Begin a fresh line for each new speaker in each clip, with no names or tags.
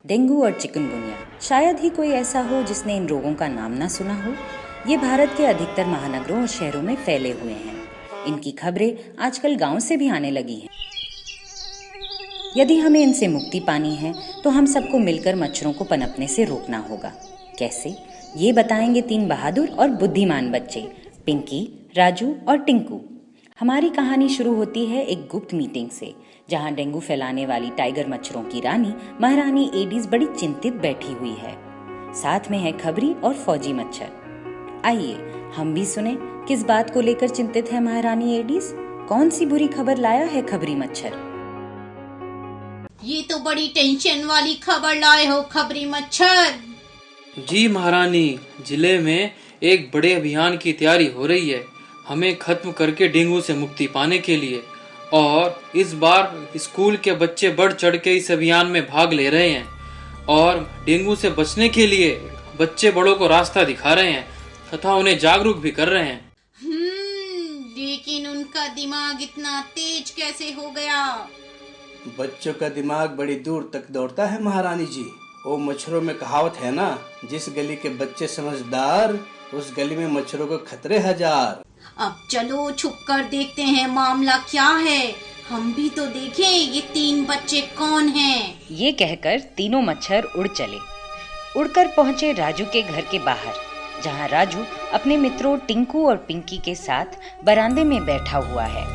Dengue और chikungunya, शायद ही कोई ऐसा हो जिसने इन रोगों का नाम ना सुना हो। ये भारत के अधिकतर महानगरों और शहरों में फैले हुए हैं। इनकी खबरें आजकल गांव से भी आने लगी हैं। यदि हमें इनसे मुक्ति पानी है तो हम सबको मिलकर मच्छरों को पनपने से रोकना होगा। कैसे, ये बताएंगे 3 बहादुर और बुद्धिमान बच्चे, पिंकी, राजू और टिंकू। हमारी कहानी शुरू होती है एक गुप्त मीटिंग से, जहां डेंगू फैलाने वाली टाइगर मच्छरों की रानी महारानी एडीज बड़ी चिंतित बैठी हुई है। साथ में है खबरी और फौजी मच्छर। आइए हम भी सुने किस बात को लेकर चिंतित है महारानी एडीज। कौन सी बुरी खबर लाया है खबरी मच्छर?
ये तो बड़ी टेंशन वाली खबर लाए हो खबरी मच्छर।
जी महारानी, जिले में एक बड़े अभियान की तैयारी हो रही है, हमें खत्म करके डेंगू से मुक्ति पाने के लिए। और इस बार स्कूल के बच्चे बढ़ चढ़ के इस अभियान में भाग ले रहे हैं और डेंगू से बचने के लिए बच्चे बड़ों को रास्ता दिखा रहे हैं तथा उन्हें जागरूक भी कर रहे हैं।
लेकिन उनका दिमाग इतना तेज कैसे हो गया?
बच्चों का दिमाग बड़ी दूर तक दौड़ता है महारानी जी। वो मच्छरों में कहावत है ना, जिस गली के बच्चे समझदार उस गली में मच्छरों को खतरे हजार।
अब चलो छुप कर देखते हैं मामला क्या है। हम भी तो देखें ये 3 बच्चे कौन हैं।
ये कहकर तीनों मच्छर उड़ चले। उड़कर पहुंचे राजू के घर के बाहर, जहां राजू अपने मित्रों टिंकू और पिंकी के साथ बरामदे में बैठा हुआ है।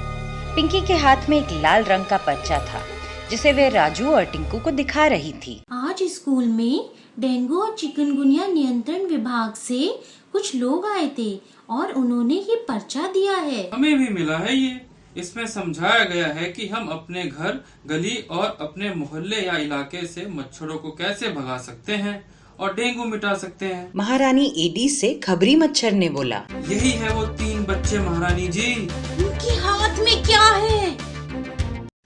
पिंकी के हाथ में एक लाल रंग का पर्चा था, जिसे वे राजू और टिंकू को दिखा रही थी।
आज स्कूल में डेंगू और चिकनगुनिया नियंत्रण विभाग से कुछ लोग आए थे और उन्होंने ये पर्चा दिया है।
हमें भी मिला है ये। इसमें समझाया गया है कि हम अपने घर, गली और अपने मोहल्ले या इलाके से मच्छरों को कैसे भगा सकते हैं और डेंगू मिटा सकते हैं।
महारानी एडीज से खबरी मच्छर ने बोला।
यही है वो 3 बच्चे महारानी जी।
उनके हाथ में क्या है?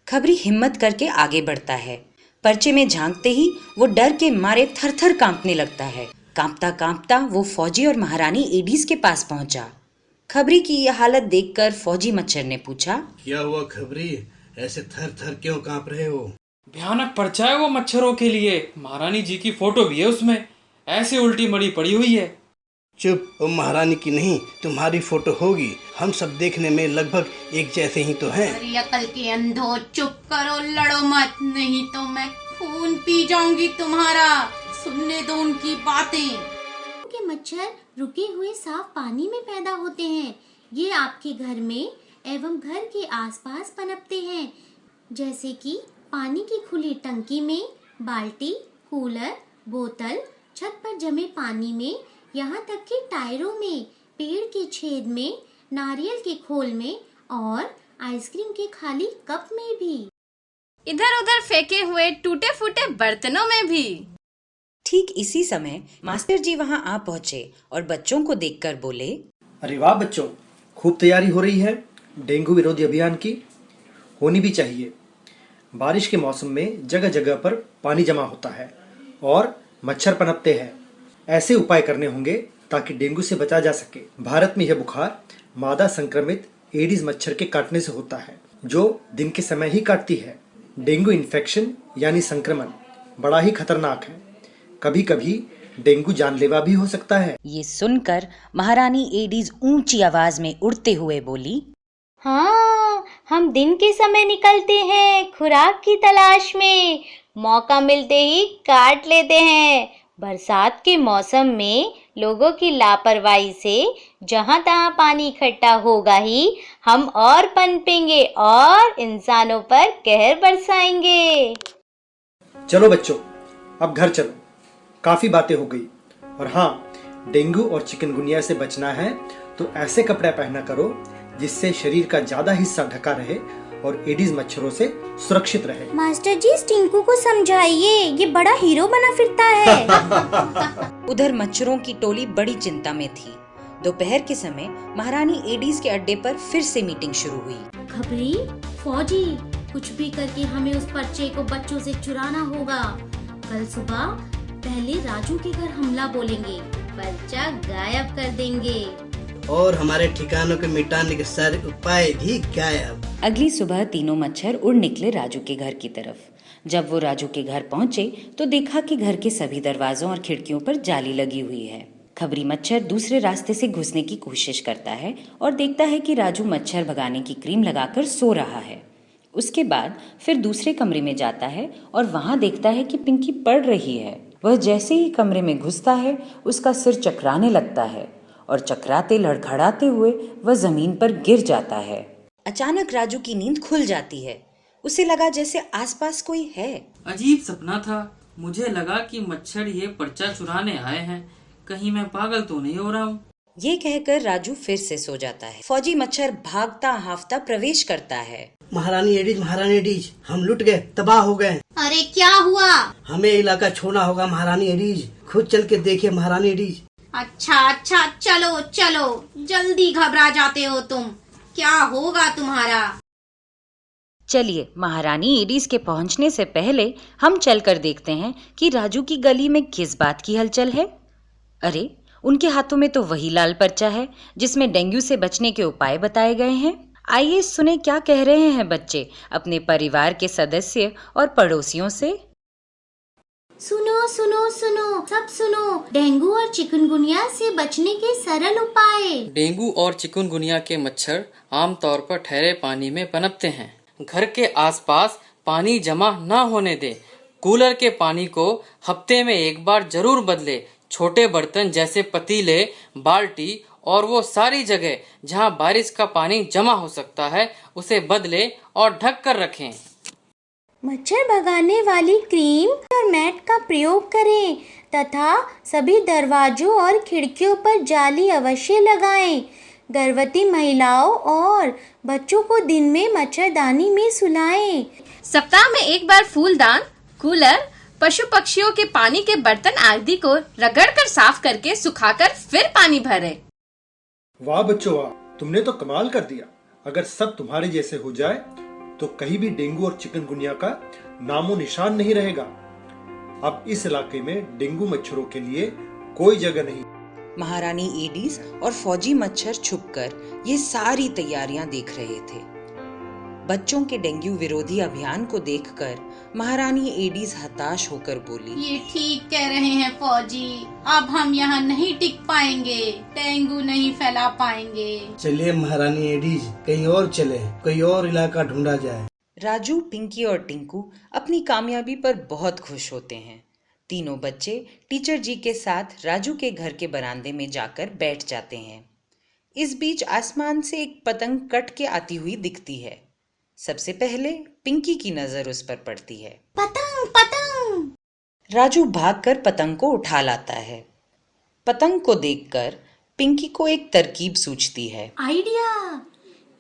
खबरी हिम्मत करके आगे बढ़ता है। पर्चे में झांकते ही वो डर के मारे थर-थर कांपने लगता है। कांपता कांपता वो फौजी और महारानी एडीज के पास पहुंचा। खबरी की यह हालत देखकर फौजी मच्छर ने पूछा, क्या हुआ खबरी, ऐसे थर-थर क्यों कांप रहे हो?
भयानक पर्चा है वो मच्छरों के लिए। महारानी जी की फोटो भी है उसमें, ऐसे उल्टी मड़ी पड़ी हुई है।
चुप, वो महारानी की नहीं तुम्हारी फोटो होगी। हम सब देखने में लगभग एक जैसे ही तो हैं।
अरे अकल के अंधो, चुप करो, लड़ो मत, नहीं तो मैं खून पी जाऊंगी तुम्हारा। सुनने दो उनकी बातें।
के मच्छर रुके हुए साफ पानी में पैदा होते हैं। ये आपके घर में एवं घर के आसपास पनपते हैं, जैसे कि पानी की खुली टंकी में, बाल्टी, कूलर, बोतल, छत पर जमे पानी में, यहाँ तक कि टायरों में, पेड़ के छेद में, नारियल के खोल में और आइसक्रीम के खाली कप में भी।
इधर उधर फेंके हुए टूटे फूटे बर्तनों में भी।
ठीक इसी समय मास्टर जी वहां आ पहुंचे और बच्चों को देखकर बोले,
अरे वाह बच्चों, खूब तैयारी हो रही है डेंगू विरोधी अभियान की। होनी भी चाहिए। बारिश के मौसम में जगह जगह पर पानी जमा होता है और मच्छर पनपते हैं। ऐसे उपाय करने होंगे ताकि डेंगू से बचा जा सके। भारत में यह बुखार मादा संक्रमित एडीज मच्छर के काटने से होता है, जो दिन के समय ही काटती है। डेंगू इन्फेक्शन यानी संक्रमण बड़ा ही खतरनाक है। कभी कभी डेंगू जानलेवा भी हो सकता है।
ये सुनकर महारानी एडीज ऊंची आवाज में उड़ते हुए बोली,
हाँ, हम दिन के समय निकलते हैं खुराक की तलाश में, मौका मिलते ही काट लेते हैं। बरसात के मौसम में लोगों की लापरवाही से जहाँ तहाँ पानी इकट्ठा होगा ही, हम और पनपेंगे और इंसानों पर कहर बरसाएंगे।
चलो बच्चों, अब घर चलो। काफी बातें हो गई। और हाँ, डेंगू और चिकनगुनिया से बचना है तो ऐसे कपड़े पहना करो जिससे शरीर का ज्यादा हिस्सा ढका रहे और एडीज मच्छरों से सुरक्षित रहे।
मास्टर जी, टिंकू को समझाइए, ये बड़ा हीरो बना फिरता है।
उधर मच्छरों की टोली बड़ी चिंता में थी। दोपहर के समय महारानी एडीज के अड्डे पर फिर से मीटिंग शुरू हुई।
खबरी, फौजी, कुछ भी करके हमें उस पर्चे को बच्चों से चुराना होगा। कल सुबह पहले राजू के घर हमला बोलेंगे, पर्चा गायब कर देंगे
और हमारे ठिकानों को मिटाने के सारे उपाय भी गायब।
अगली सुबह तीनों मच्छर उड़ निकले राजू के घर की तरफ। जब वो राजू के घर पहुंचे तो देखा कि घर के सभी दरवाजों और खिड़कियों पर जाली लगी हुई है। खबरी मच्छर दूसरे रास्ते से घुसने की कोशिश करता है और देखता है कि राजू मच्छर भगाने की क्रीम लगाकर सो रहा है। उसके बाद फिर दूसरे कमरे में जाता है और वहां देखता है कि पिंकी पड़ रही है। वह जैसे ही कमरे में घुसता है उसका सिर चकराने लगता है और चकराते लड़खड़ाते हुए वह जमीन पर गिर जाता है। अचानक राजू की नींद खुल जाती है। उसे लगा जैसे आसपास कोई है।
अजीब सपना था। मुझे लगा कि मच्छर ये पर्चा चुराने आए हैं। कहीं मैं पागल तो नहीं हो रहा हूँ।
ये कहकर राजू फिर से सो जाता है। फौजी मच्छर भागता हाफता प्रवेश करता है।
महारानी एडीज, हम लुट गए, तबाह हो गए।
अरे क्या हुआ?
हमें इलाका छोड़ना होगा महारानी एडीज। खुद चल के देखिए महारानी एडीज।
अच्छा चलो चलो, जल्दी घबरा जाते हो तुम। क्या होगा तुम्हारा?
चलिए, महारानी एडीज के पहुंचने से पहले हम चलकर देखते हैं कि राजू की गली में किस बात की हलचल है। अरे, उनके हाथों में तो वही लाल पर्चा है जिसमें डेंगू से बचने के उपाय बताए गए हैं। आइए सुने क्या कह रहे हैं बच्चे अपने परिवार के सदस्य और पड़ोसियों से।
सुनो सुनो सुनो, सब सुनो, डेंगू और चिकनगुनिया से बचने के सरल उपाय।
डेंगू और चिकनगुनिया के मच्छर आमतौर पर ठहरे पानी में पनपते हैं। घर के आसपास पानी जमा न होने दें। कूलर के पानी को हफ्ते में एक बार जरूर बदले। छोटे बर्तन जैसे पतीले, बाल्टी और वो सारी जगह जहां बारिश का पानी जमा हो सकता है उसे बदले और ढक कर रखें।
मच्छर भगाने वाली क्रीम और मैट का प्रयोग करें तथा सभी दरवाजों और खिड़कियों पर जाली अवश्य लगाएं। गर्भवती महिलाओं और बच्चों को दिन में मच्छरदानी में सुलाएं।
सप्ताह में एक बार फूलदान, कूलर, पशु पक्षियों के पानी के बर्तन आदि को रगड़कर साफ करके सुखाकर फिर पानी भरें।
वाह बच्चों वाह, तुमने तो कमाल कर दिया। अगर सब तुम्हारे जैसे हो जाए तो कहीं भी डेंगू और चिकनगुनिया का नामो निशान नहीं रहेगा। अब इस इलाके में डेंगू मच्छरों के लिए कोई जगह नहीं।
महारानी एडीज और फौजी मच्छर छुपकर ये सारी तैयारियां देख रहे थे। बच्चों के डेंगू विरोधी अभियान को देखकर महारानी एडीज हताश होकर बोली,
ये ठीक कह रहे हैं फौजी, अब हम यहाँ नहीं टिक पाएंगे, डेंगू नहीं फैला पाएंगे।
चलिए महारानी एडीज, कहीं और चले, कोई और इलाका ढूंढा जाए।
राजू, पिंकी और टिंकू अपनी कामयाबी पर बहुत खुश होते हैं। तीनों बच्चे टीचर जी के साथ राजू के घर के बरामदे में जाकर बैठ जाते हैं। इस बीच आसमान से एक पतंग कट के आती हुई दिखती है। सबसे पहले पिंकी की नजर उस पर पड़ती है।
पतंग पतंग!
राजू भागकर पतंग को उठा लाता है। पतंग को देखकर पिंकी को एक तरकीब सूझती है।
आइडिया!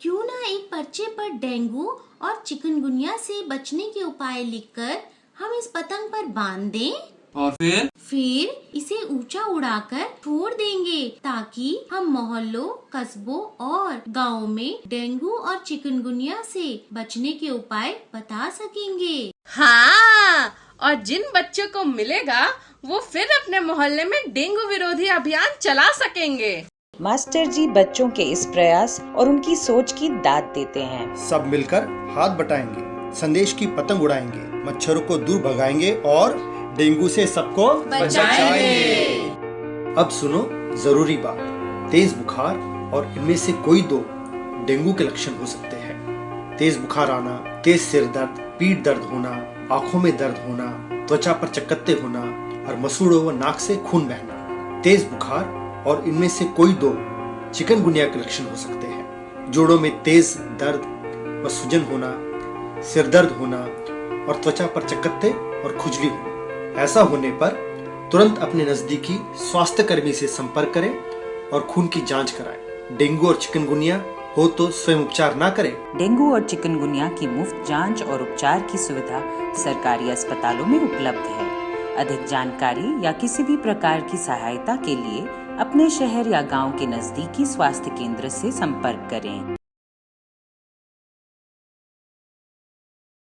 क्यों ना एक पर्चे पर डेंगू और चिकनगुनिया से बचने के उपाय लिखकर हम इस पतंग पर बांध दें
और
फिर इसे ऊंचा उड़ाकर छोड़ देंगे ताकि हम मोहल्लों, कस्बों और गाँव में डेंगू और चिकनगुनिया से बचने के उपाय बता सकेंगे।
हाँ, और जिन बच्चों को मिलेगा वो फिर अपने मोहल्ले में डेंगू विरोधी अभियान चला सकेंगे।
मास्टर जी बच्चों के इस प्रयास और उनकी सोच की दाद देते हैं।
सब मिलकर हाथ बटाएंगे, संदेश की पतंग उड़ाएंगे, मच्छरों को दूर भगाएंगे और डेंगू से सबको बचाएंगे। अब सुनो जरूरी बात, तेज बुखार और इनमें से कोई दो डेंगू के लक्षण हो सकते हैं। तेज बुखार आना, तेज सिर दर्द, पीठ दर्द होना, आंखों में दर्द होना, त्वचा पर चकत्ते होना और मसूड़ों व नाक से खून बहना। तेज बुखार और इनमें से कोई दो चिकनगुनिया के लक्षण हो सकते हैं। जोड़ों में तेज दर्द व सूजन होना, सिर दर्द होना और त्वचा पर चकत्ते और खुजली होना। ऐसा होने पर तुरंत अपने नजदीकी स्वास्थ्य कर्मी से संपर्क करें और खून की जांच कराएं। डेंगू और चिकनगुनिया हो तो स्वयं उपचार ना करें।
डेंगू और चिकनगुनिया की मुफ्त जांच और उपचार की सुविधा सरकारी अस्पतालों में उपलब्ध है। अधिक जानकारी या किसी भी प्रकार की सहायता के लिए अपने शहर या गांव के नजदीकी स्वास्थ्य केंद्र से संपर्क करें।